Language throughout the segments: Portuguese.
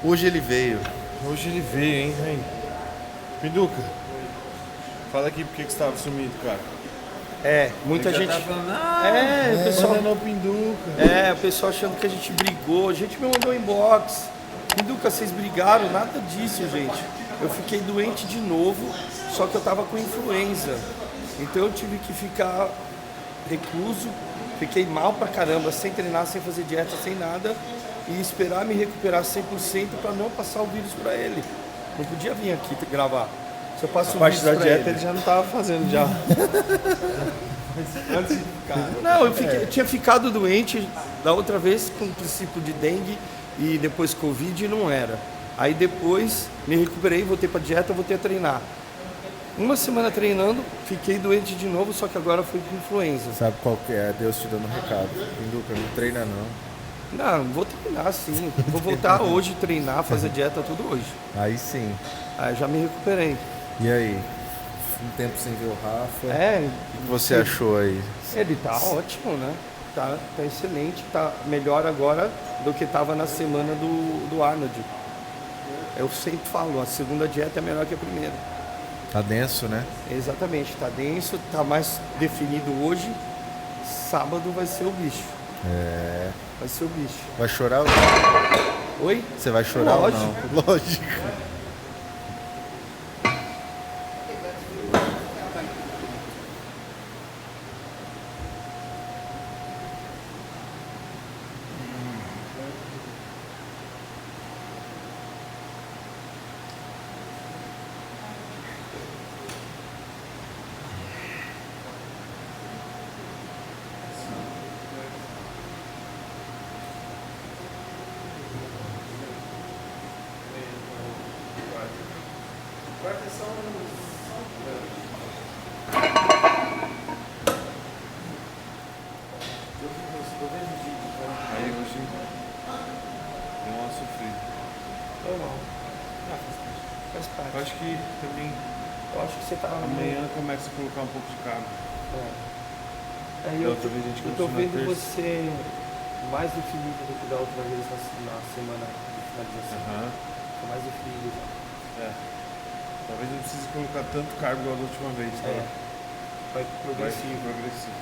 Hoje ele veio. Hoje ele veio, hein? Aí. Pinduca, fala aqui por que você estava sumido, cara. Muita gente. Tá falando, O pessoal. Não, Pinduca. O pessoal achando que a gente brigou. A gente me mandou inbox. Pinduca, vocês brigaram? Nada disso, gente. Eu fiquei doente de novo, só que eu tava com influenza. Então eu tive que ficar recluso. Fiquei mal pra caramba, sem treinar, sem fazer dieta, sem nada. E esperar me recuperar 100% para não passar o vírus para ele. Não podia vir aqui gravar. Se eu passo A parte da pra dieta ele já não estava fazendo já. Antes de ficar. Não, eu tinha ficado doente da outra vez com o princípio de dengue e depois Covid e não era. Aí depois me recuperei, voltei para dieta, voltei a treinar. Uma semana treinando, fiquei doente de novo, só que agora fui com influenza. Sabe qual que é? Deus te dando um recado. Pinduca, não treina não. Não, vou treinar sim. Vou voltar hoje, treinar, fazer dieta tudo hoje. Aí sim. Aí já me recuperei. E aí? Um tempo sem ver o Rafa. É, O que você achou aí? ele tá ótimo, né? Tá excelente, tá melhor agora do que tava na semana do Arnold. Eu sempre falo, a segunda dieta é melhor que a primeira. Tá denso, né? Exatamente, tá denso, tá mais definido hoje. Sábado vai ser o bicho. Vai ser o bicho. Vai chorar ou não? Oi? Você vai chorar Lógico. ou não? Lógico. Aí hoje deu uma sofrida. Normal. Faz parte. Eu acho que também Eu acho que você tá amanhã começa a colocar um pouco de carbo. Aí Da outra vez a gente eu tô começou na vendo terça. você mais definido do que da outra vez na semana de finalização. Tô mais definido já. Talvez não precise colocar tanto carbo igual da última vez. Tá? Vai Vai progressivo. progressivo.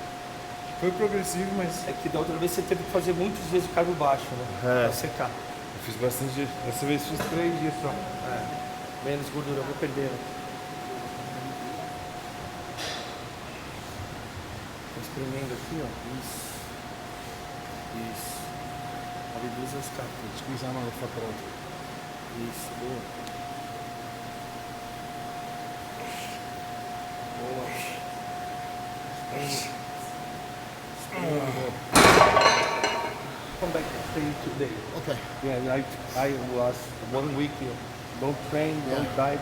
Foi progressivo, mas É que da outra vez você teve que fazer muitos dias de carbo baixo, né? Pra secar. eu fiz bastante dias. Dessa vez fiz 3 dias só. Menos gordura, eu vou perdendo. Tô espremendo aqui, ó. Isso. Isso. Reduz as capas. Squeeze out motherfucker. Isso, boa. Boa. Come back to train today. Okay. Yeah, I was 1 week, don't train, don't diet.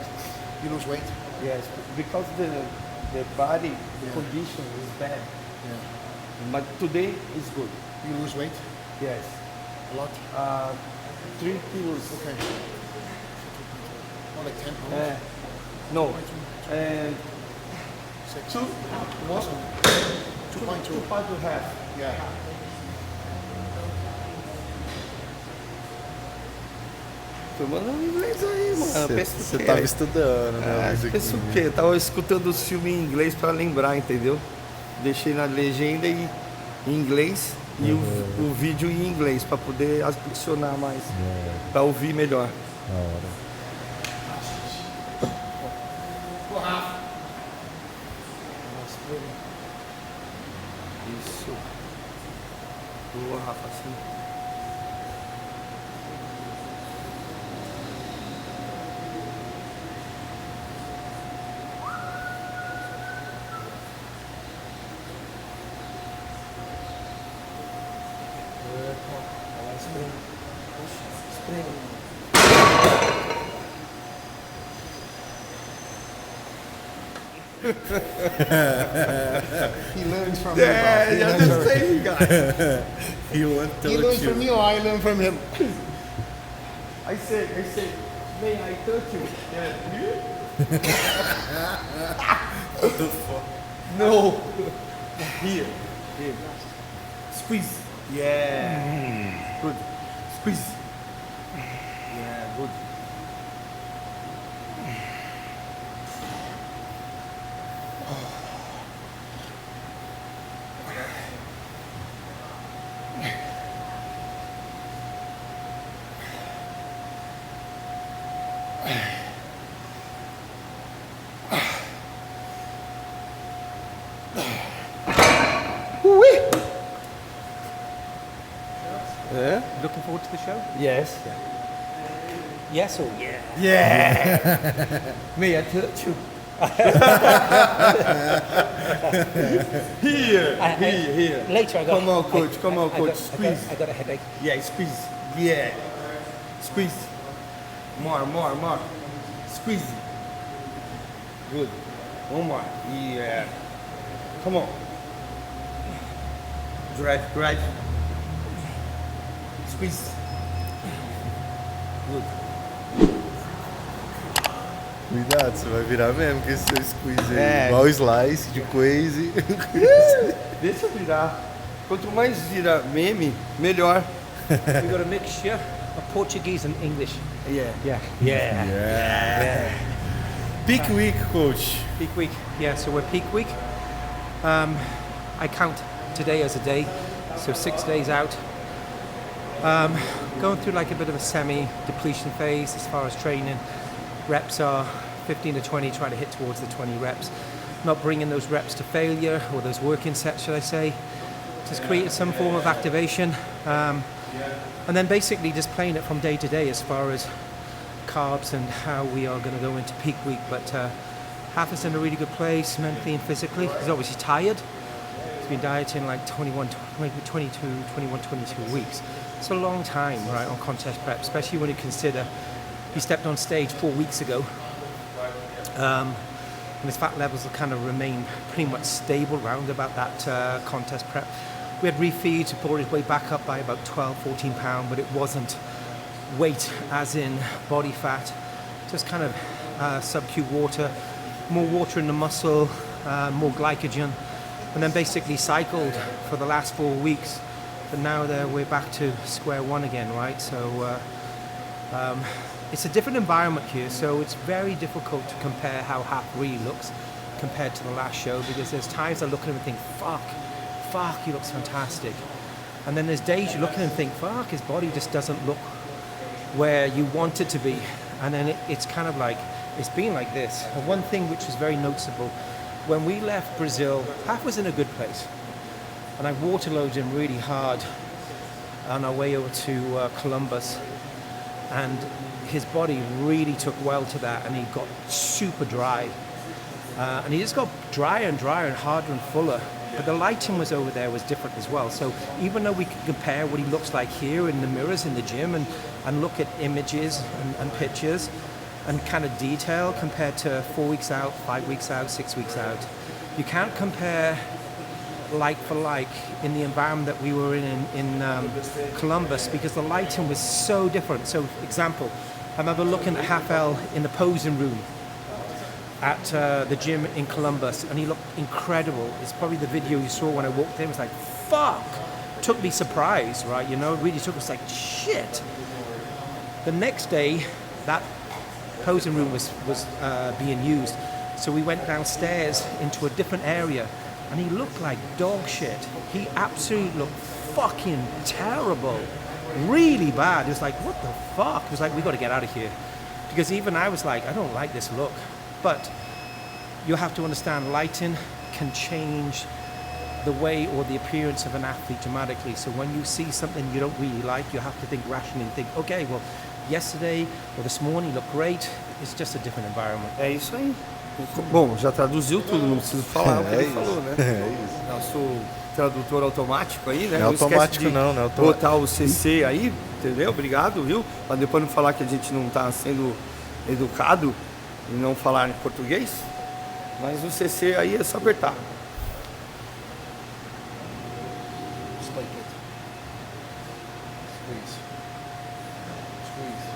You lose weight? Yes, because the body condition is bad. Yeah. But today is good. You lose weight? Yes. A lot? 3 kilos. Okay. More like 10 pounds? No. 6? 2, 1, Awesome. 2.2. 2.5. Yeah. Tô mandando inglês aí, mano. Pensa o Você quê? tava estudando, né? Pensa o quê? Eu tava escutando os filmes em inglês pra lembrar, entendeu? Deixei na legenda em inglês e o vídeo em inglês pra poder adicionar mais, pra ouvir melhor. Da hora. Isso. Boa, Rafa, assim. He learns from me. Yeah, bro. you're the same guy. He won't He touch learns you. from me or I learn from him. I said, may I touch you? No. Here. Squeeze. Yeah. Good. Squeeze. Yeah, É? Looking forward to the show? Yes. Yes or yeah? Me, I touch you. Here. Later I got. Come on, coach. Come on, I coach. got- Squeeze. I got a headache. Yeah, squeeze. Yeah. Squeeze. More. Squeeze. Good. One more. Yeah. Come on. Drive. Squeeze. Good. Cuidado, você vai virar mesmo com esse seu squeeze aí. É. Igual o slice de Quazy. Deixa eu virar. Quanto mais vira meme, melhor. We got a mixture of Portuguese and English. Yeah. Yeah. Peak week, coach. Peak week. Yeah, so we're peak week. I count today as a day, so 6 days out. Going through like a bit of a semi-depletion phase as far as training. Reps are 15 to 20, trying to hit towards the 20 reps. Not bringing those reps to failure, or those working sets, should I say. Just creating some form of activation. And then basically just playing it from day to day as far as carbs and how we are going to go into peak week. But Half is in a really good place mentally and physically. He's obviously tired. He's been dieting like 21, 22 weeks. It's a long time, right, on contest prep, especially when you consider he stepped on stage 4 weeks ago. And his fat levels will kind of remain pretty much stable around about that contest prep. We had refeeds, brought his weight back up by about 12, 14 pounds, but it wasn't weight as in body fat, just kind of sub-Q water, more water in the muscle, more glycogen, and then basically cycled for the last 4 weeks. But now we're back to square one again, right? So it's a different environment here, so it's very difficult to compare how Hap really looks compared to the last show, because there's times I look at him and think, fuck, he looks fantastic. And then there's days you look at him and think, fuck, his body just doesn't look where you want it to be. And then it's kind of like, it's been like this. And one thing which was very noticeable, when we left Brazil, Hap was in a good place. And I waterloaded him really hard on our way over to Columbus. And his body really took well to that, and he got super dry. And he just got drier and drier and harder and fuller. But the lighting was over there was different as well. So even though we could compare what he looks like here in the mirrors in the gym and look at images and pictures and kind of detail compared to 4 weeks out, 5 weeks out, 6 weeks out, you can't compare like for like in the environment that we were in Columbus, because the lighting was so different. So example, I remember looking at Hafel in the posing room at the gym in Columbus, and he looked incredible. It's probably the video you saw when I walked in. It was like, fuck! Took me surprised, right? You know, it really took us like, shit! The next day, that posing room was being used. So we went downstairs into a different area, and he looked like dog shit. He absolutely looked fucking terrible. Really bad. It was like, what the fuck? It was like, we gotta get out of here. Because even I was like, I don't like this look. But you have to understand, lighting can change the way or the appearance of an athlete dramatically. So when you see something you don't really like, you have to think rationally and think, okay, well, yesterday or this morning looked great. It's just a different environment. É isso aí. Bom, já traduziu tudo, não preciso falar o que ele falou, né? É isso. Nosso tradutor automático aí, né? Não é esquece automático de não é automático. botar o CC aí, entendeu? Obrigado, viu? Pra depois não falar que a gente não tá sendo educado e não falar em português. Mas o CC aí é só apertar. Spike it. Squeeze. Squeeze.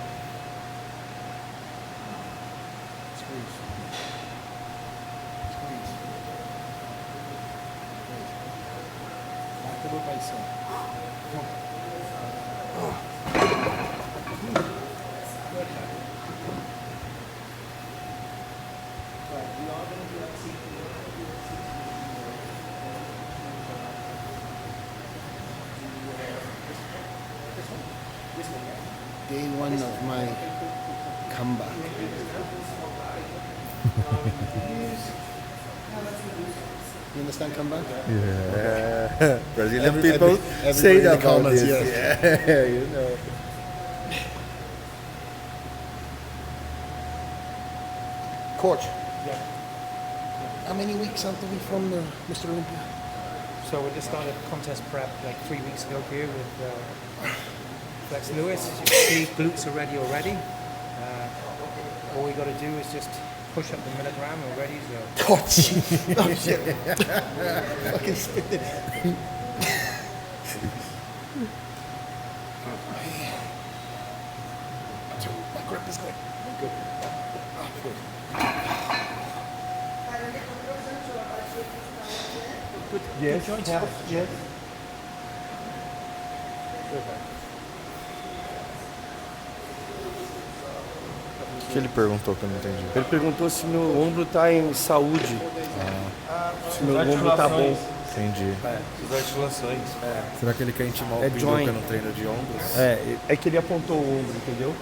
Squeeze. Squeeze. Great. Back over bicep. Come on. Good. Right, we are going to do that Day one of my comeback. You understand comeback? Yeah. Brazilian Every- people every- say everybody in the about comments, this. yes. Yeah, you know. Coach, Yeah. how many weeks until we from Mr. Olympia? So we just started contest prep like 3 weeks ago here with Flex Lewis. As you can see, glutes are ready already. All we got to do is just push up the milligram and we're ready to go. Oh, jeez. Oh, shit. Fucking spit it. My grip is good. Good. Good joints. Yes. O que ele perguntou que eu não entendi? Ele perguntou se meu ombro tá em saúde. Se meu ombro tá bom. Entendi. As articulações. Será que ele quer intimar É o Pinduca joint. no treino de ombros? É que ele apontou o ombro, entendeu?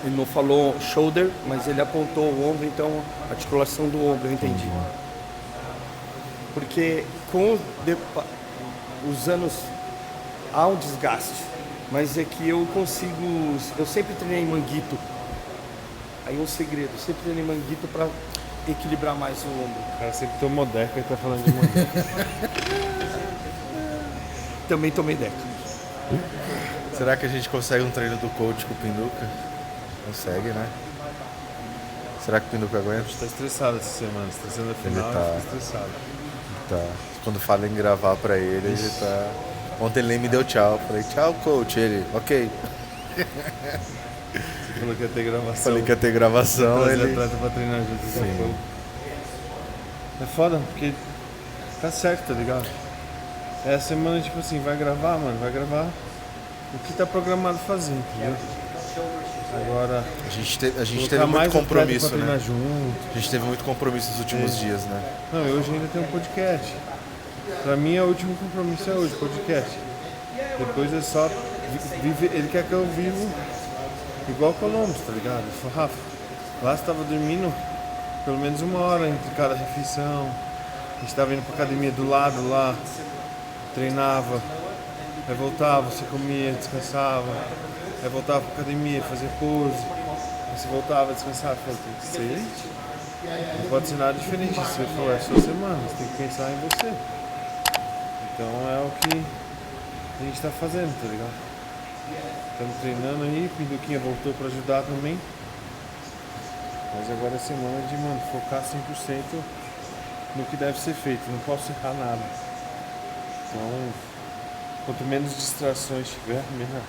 Ele não falou shoulder, mas ele apontou o ombro, então articulação do ombro, eu entendi. Porque com os anos há um desgaste, mas é que eu consigo. Eu sempre treinei manguito. Aí é um segredo, eu sempre treinei manguito para equilibrar mais o ombro. O cara sempre tomou deca e tá falando de manguito. Também tomei deca. Será que a gente consegue um treino do coach com o Pinduca? Consegue, né? Será que o Pinduca aguenta? Tá estressado essa semana, estressando a final, Ele tá. ele fica estressado. Tá. Quando fala em gravar pra ele tá... Ontem ele nem me deu tchau. Falei, tchau, coach. Ele, ok. Você falou que ia ter gravação. Falei que ia ter gravação. Trazer Ele... atleta pra treinar junto daqui a Sim. pouco. É foda, porque tá certo, tá ligado? É a semana, tipo assim, vai gravar, mano, vai gravar o que tá programado fazer, entendeu? Agora, A gente teve colocar muito mais atleta compromisso, pra treinar né? junto. A gente teve muito compromisso nos últimos dias, né? Não, e hoje ainda tem um podcast. Pra mim, o último compromisso é hoje, podcast. Depois é só viver. Ele quer que eu vivo igual Columbus, tá ligado? Ele falou, Rafa, lá você tava dormindo pelo menos 1 hora entre cada refeição. A gente tava indo pra academia do lado lá, treinava, aí voltava, você comia, descansava, aí voltava pra academia, fazia pose, aí você voltava, descansava. Eu falei, tem que ser. Não pode ser nada diferente. Você falou, é sua semana, você tem que pensar em você. Então é o que a gente tá fazendo, tá ligado? Estamos treinando aí, o Pinduquinha voltou pra ajudar também. Mas agora é semana de, mano, focar 100% no que deve ser feito. Não posso errar nada. Então, quanto menos distrações tiver, melhor.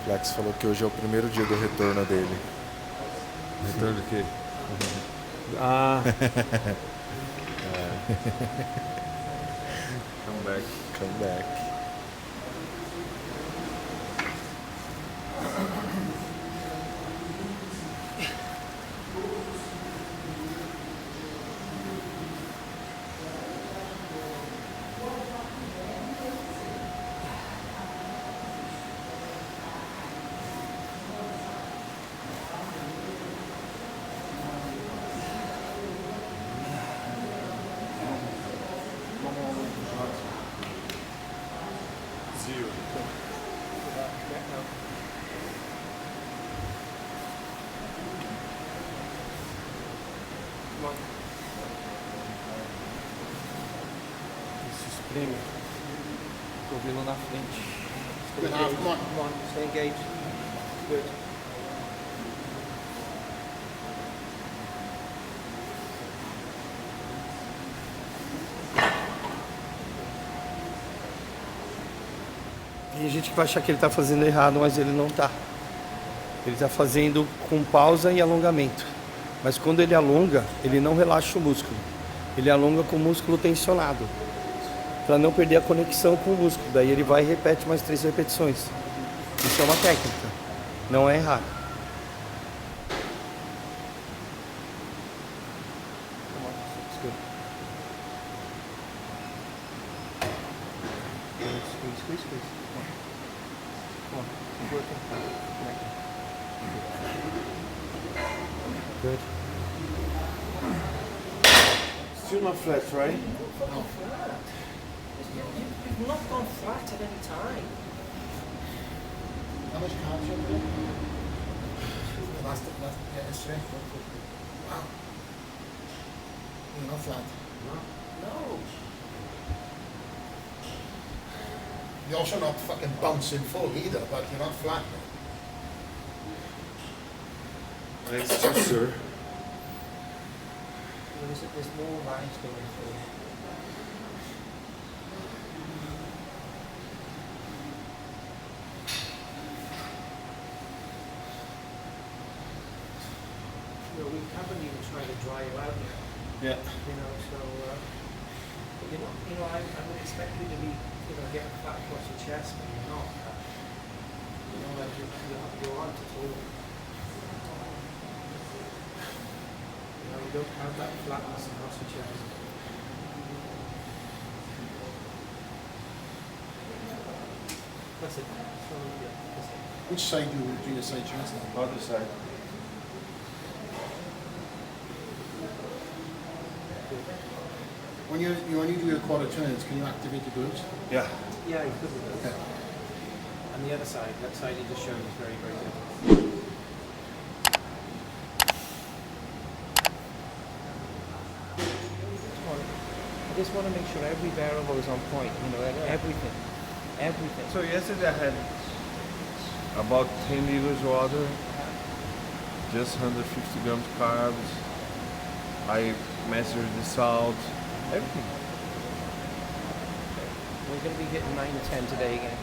O Flex falou que hoje é o primeiro dia do retorno dele. Retorno do quê? Ah, Comeback. Comeback. Esse espreme. Tô vendo na frente. Good half, come on. Come on, stay engaged. Good. Tem gente que vai achar que ele está fazendo errado, mas ele não está. Ele está fazendo com pausa e alongamento. Mas quando ele alonga, ele não relaxa o músculo. Ele alonga com o músculo tensionado, para não perder a conexão com o músculo. Daí ele vai e repete mais 3 repetições. Isso é uma técnica, não é errado. Squeeze. Come on, keep working. Good. Still not flat, right? You've not gone flat at any time. How much carbs you doing? Last, yeah, yesterday. Wow. You're not flat. No. You're also not fucking bouncing full either, but you're not flat. Thanks, sir. There's more lines going through. We haven't even tried to dry you out yet. Yeah. So I would expect you to be, getting flat across your chest, but you're not. Like you aren't at all. You don't have that flatness across your chest. That's it. So, yeah, that's it. Which side do you do your side chest on? Other side. When you do your quarter turns, can you activate the glutes? Yeah. Yeah, you could with those. Okay. And the other side, that side you just showed is very, very good. I just want to make sure every variable is on point, everything. Everything. So yesterday I had about 10 liters water, just 150 grams carbs. I measured the salt, everything. We're going to be hitting 9 or 10 today again.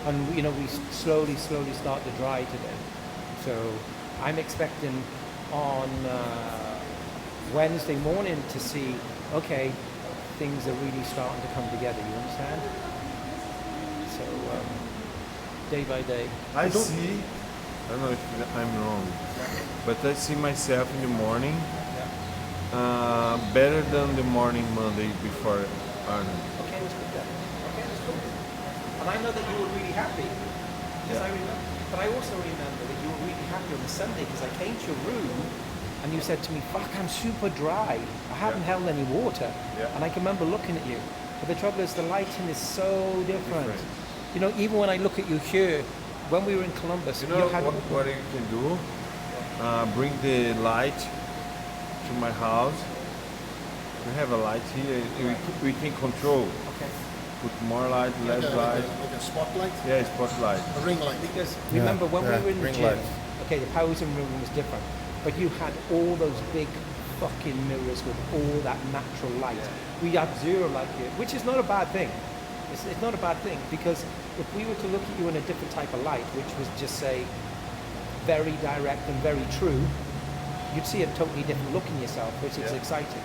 And, we slowly start to dry today. So I'm expecting on Wednesday morning to see, okay, things are really starting to come together, you understand? So day by day. I don't know if I'm wrong, but I see myself in the morning better than the morning Monday before Arnold. Okay, let's put that. Okay, that's cool. And I know that you were really happy. Because I remember. But I also remember that you were really happy on the Sunday because I came to your room and you said to me, fuck, I'm super dry. I haven't held any water. Yeah. And I can remember looking at you. But the trouble is the lighting is so different. Even when I look at you here, when we were in Columbus, You know had... what you can do? Bring the light to my house. We have a light here. We can control. Okay. Put more light, less light. Like a spotlight? Yeah, spotlight. A ring light. Because remember when we were in the ring gym, light. okay, the posing room was different, but you had all those big fucking mirrors with all that natural light. We had zero light here, which is not a bad thing. It's not a bad thing because if we were to look at you in a different type of light, which was just say very direct and very true, you'd see a totally different look in yourself, which is exciting.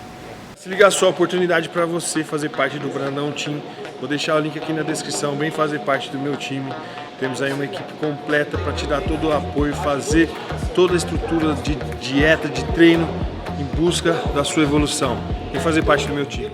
Se liga só, oportunidade para você fazer parte do Brandão Team. Vou deixar o link aqui na descrição, vem fazer parte do meu time. Temos aí uma equipe completa para te dar todo o apoio, fazer toda a estrutura de dieta, de treino em busca da sua evolução. Vem fazer parte do meu time.